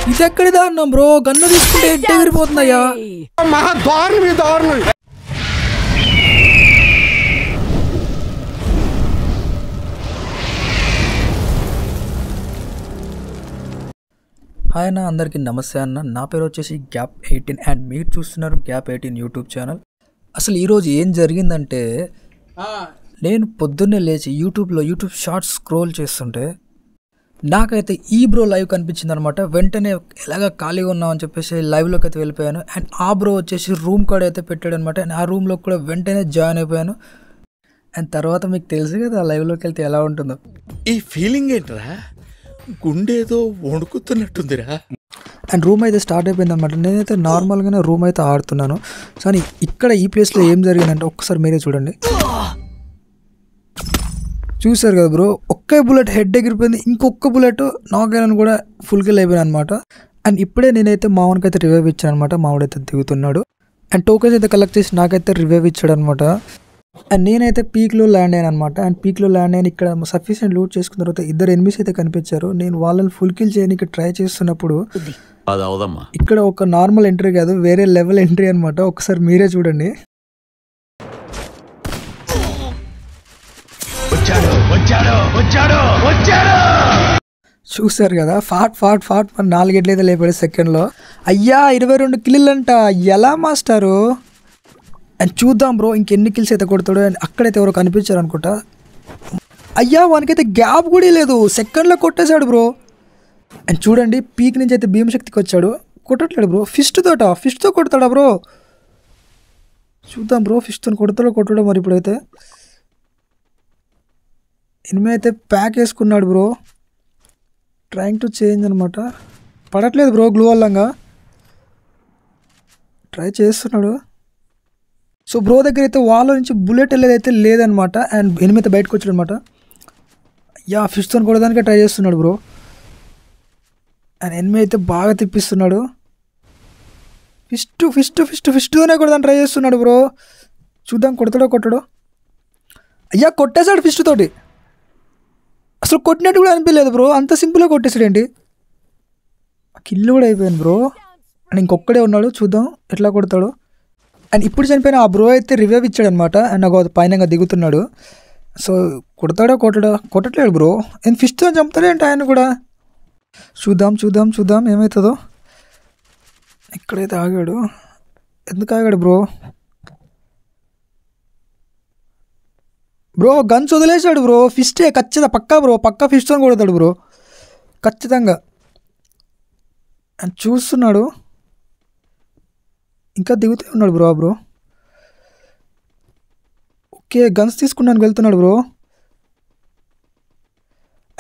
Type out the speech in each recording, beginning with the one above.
ఇది ఎక్కడి దారుణం బ్రో, గన్ను తీసుకుంటే హెడ్ ఎగిరిపోతుందయ్యా. హాయ్ అన్న, అందరికీ నమస్తే అన్న. నా పేరు వచ్చేసి గ్యాప్ 18 అండ్ మీరు చూస్తున్నారు గ్యాప్ 18 యూట్యూబ్ ఛానల్. అసలు ఈరోజు ఏం జరిగిందంటే, నేను పొద్దున్నే లేచి యూట్యూబ్ షార్ట్స్ స్క్రోల్ చేస్తుంటే నాకైతే ఈ బ్రో లైవ్ కనిపించింది అనమాట. వెంటనే ఎలాగ ఖాళీగా ఉన్నామని చెప్పేసి లైవ్లోకి అయితే వెళ్ళిపోయాను. అండ్ ఆ బ్రో వచ్చేసి రూమ్ కార్డ్ అయితే పెట్టాడు అనమాట. అండ్ ఆ రూమ్లో కూడా వెంటనే జాయిన్ అయిపోయాను. అండ్ తర్వాత మీకు తెలుసు కదా లైవ్లోకి వెళ్తే ఎలా ఉంటుందో. ఈ ఫీలింగ్ ఏంట్రా, గుండేదో వణుకుతున్నట్టుందిరా. అండ్ రూమ్ అయితే స్టార్ట్ అయిపోయింది అనమాట. నేనైతే నార్మల్గానే రూమ్ అయితే ఆడుతున్నాను. కానీ ఇక్కడ ఈ ప్లేస్లో ఏం జరిగిందంటే ఒక్కసారి మీరే చూడండి. చూసారు కదా బ్రో, ఒక్క బుల్లెట్ హెడ్ ఎగిరిపోయింది, ఇంకొక బుల్లెట్ నాక్ అయినా కూడా ఫుల్ కిల్ అయిపోయాను అనమాట. అండ్ ఇప్పుడే నేనైతే మావానికి అయితే రివైవ్ ఇచ్చాను అనమాట. మావాడైతే దిగుతున్నాడు అండ్ టోకెన్స్ అయితే కలెక్ట్ చేసి నాకైతే రివైవ్ ఇచ్చాడు అనమాట. అండ్ నేనైతే పీక్లో ల్యాండ్ అయ్యాను అనమాట. అండ్ పీక్లో ల్యాండ్ అయిన ఇక్కడ సఫిషియెంట్ లూట్ చేసుకున్న తర్వాత ఇద్దరు ఎనిమిస్ అయితే కనిపించారు. నేను వాళ్ళని ఫుల్ కిల్ చేయడానికి ట్రై చేస్తున్నప్పుడు ఇక్కడ ఒక నార్మల్ ఎంట్రీ కాదు, వేరే లెవెల్ ఎంట్రీ అనమాట. ఒకసారి మీరే చూడండి. చూసారు కదా, ఫాట్ 4 గేట్లయితే లేపాడు సెకండ్లో. అయ్యా 22 కిల్లు అంట, ఎలా మాస్టారు. అండ్ చూద్దాం బ్రో ఇంకెన్ని కిల్స్ అయితే కొడతాడు. అండ్ అక్కడైతే ఎవరో కనిపించారు అనుకుంటా. అయ్యా వానికైతే గ్యాప్ కూడా లేదు, సెకండ్లో కొట్టేశాడు బ్రో. అండ్ చూడండి పీక్ నుంచి అయితే భీమశక్తికి వచ్చాడు. కొట్టట్లేడు బ్రో, ఫిష్తో కొడతాడా బ్రో. చూద్దాం బ్రో ఫిష్తో కొడతాడో మరి. ఇప్పుడైతే ఎనిమిది అయితే ప్యాక్ వేసుకున్నాడు బ్రో, ట్రైంగ్ టు చేంజ్ అనమాట. పడట్లేదు బ్రో, గ్లూ వల్లంగా ట్రై చేస్తున్నాడు. సో బ్రో దగ్గర అయితే వాళ్ళ నుంచి బుల్లెట్ వెళ్ళేదైతే లేదనమాట. అండ్ ఎనిమిది అయితే బయటకు వచ్చాడు అనమాట. యా ఫిష్తో కొడదానికే ట్రై చేస్తున్నాడు బ్రో. అండ్ ఎనిమిది అయితే బాగా తిప్పిస్తున్నాడు. ఫిస్ట్తోనే కొడదాని ట్రై చేస్తున్నాడు బ్రో. చూద్దాం కొడతాడో. అయ్యా కొట్టేశాడు ఫిస్ట్ తోటి. అసలు కొట్టినట్టు కూడా అనిపించలేదు బ్రో, అంత సింపుల్గా కొట్టేసాడేంటి. కిల్లు కూడా అయిపోయాను బ్రో. అండ్ ఇంకొక్కడే ఉన్నాడు, చూద్దాం ఎట్లా కొడతాడు. అండ్ ఇప్పుడు చనిపోయిన ఆ బ్రో అయితే రివైవ్ ఇచ్చాడు అనమాట. అండ్ నాకు పైన దిగుతున్నాడు. సో కొట్టట్లేడు బ్రో. అండ్ ఫిష్తో చంపుతాడేంటి ఆయన కూడా. చూద్దాం ఏమవుతుందో. ఇక్కడైతే ఆగాడు, ఎందుకు ఆగాడు బ్రో. గన్స్ వదిలేశాడు బ్రో. ఫిస్టే పక్కా ఫిష్తో కొడతాడు బ్రో ఖచ్చితంగా. అండ్ చూస్తున్నాడు, ఇంకా దిగుతూ ఉన్నాడు బ్రో. ఓకే గన్స్ తీసుకున్నాను, వెళ్తున్నాడు బ్రో.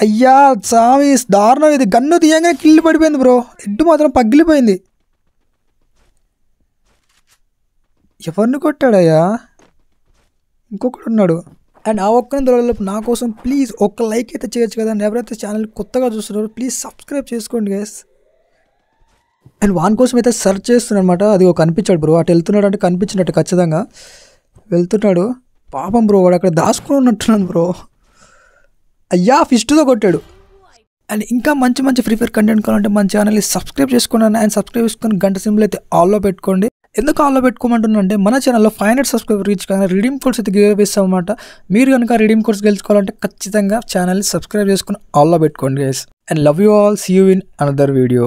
అయ్యా సామి దారుణం ఇది. గన్ను తీయంగానే కిల్లు పడిపోయింది బ్రో. హెడ్ మాత్రం పగిలిపోయింది. ఎవరిని కొట్టాడయ్యా, ఇంకొకడు ఉన్నాడు. అండ్ ఆ ఒక్కరిని దొరకలేపు నా కోసం ప్లీజ్ ఒక లైక్ అయితే చేయొచ్చు కదా. అండ్ ఎవరైతే ఛానల్ కొత్తగా చూస్తున్నారో ప్లీజ్ సబ్స్క్రైబ్ చేసుకోండి గైస్. అండ్ వాని కోసం అయితే సెర్చ్ చేస్తున్నాడు అనమాట. అది ఒక కనిపించాడు బ్రో, అటు వెళ్తున్నాడు అంటే కనిపించినట్టు ఖచ్చితంగా వెళ్తున్నాడు. పాపం బ్రో వాడు అక్కడ దాచుకుని ఉన్నట్టున్నాను బ్రో. అయ్యా ఫిస్ట్తో కొట్టాడు. అండ్ ఇంకా మంచి ఫ్రీ ఫైర్ కంటెంట్ కావాలంటే మన ఛానల్ని సబ్స్క్రైబ్ చేసుకున్నాను. అండ్ సబ్స్క్రైబ్ చేసుకుని గంట సింబల్ అయితే ఆల్లో పెట్టుకోండి. ఎందుకు ఆల్లో పెట్టుకోమంటున్నా అంటే మన ఛానల్లో 500 సబ్స్క్రైబర్ రీచ్ కానీ రిడీమ్ కోడ్స్ అయితే గివ్ అవే ఇస్తాం అన్నమాట. మీరు కనుక రిడీమ్ కోడ్స్ గెలుచుకోవాలంటే ఖచ్చితంగా ఛానల్ని సబ్స్క్రైబ్ చేసుకుని ఆల్లో పెట్టుకోండి guys. And love you all, see you in another video.